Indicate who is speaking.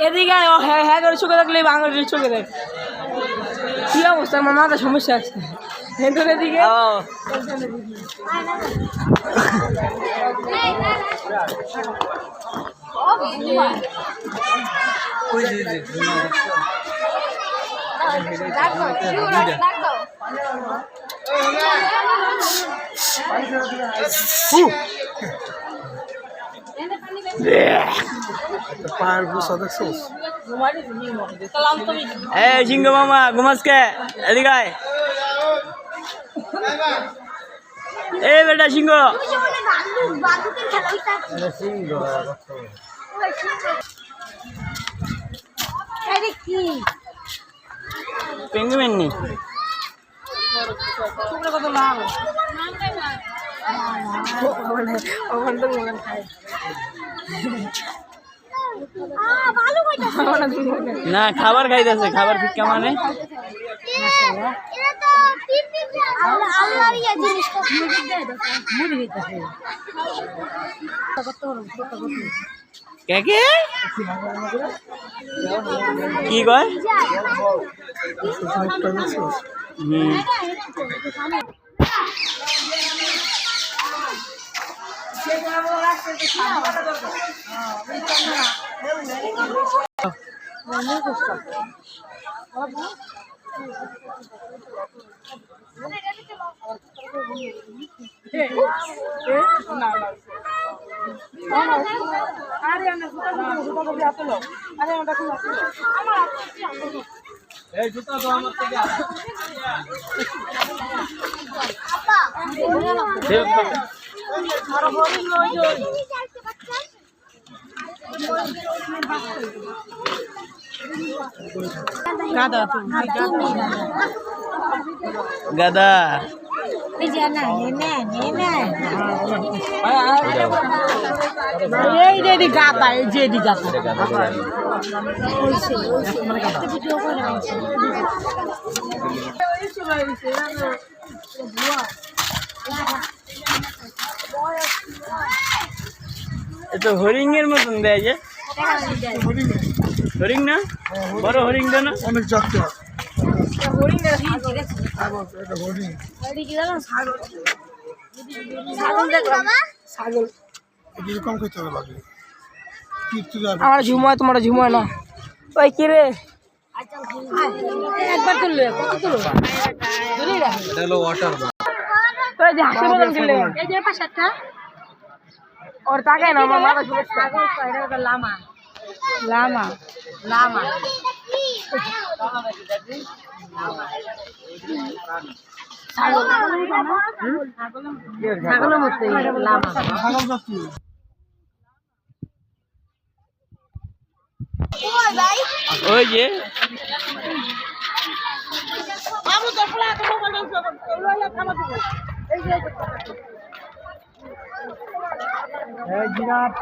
Speaker 1: এদিকে হ্যাঁ হ্যাঁ করে চোখে থাকলে বাঙালির চোখে দেখ কি অবস্থা আমার মাথা সমস্যা আছে হেঁটনের দিকে
Speaker 2: ঝিঙ্গ মামা ঘুমাসকে এদিকে এ বেটা সিংহ পেঙ্গুইন নি
Speaker 1: কত লাভ
Speaker 2: না খাবার খাইতেছে খাবার ফিক্কা মানে কে কে কি কয় গাদা
Speaker 1: এই যে গাতা এই যে গাতা
Speaker 2: তো হরিং এর মতন দেয় যে হরিং না বড় হরিং দেয় না
Speaker 3: অনেক যাত্রা কম খেতে হবে লাগে
Speaker 1: আমার ঝুমায় তোমার ঝুমায় না ওই কি রে একবার তুললে কত তুলো ওই যে হাসি বলেন দিলে এই যে পাশাটা ওর তাকায় না আমার মাথা ঘুরে ছাগল লামা লামা লামা ছাগলের মতো লামা
Speaker 2: ওই যে
Speaker 3: জিরাফ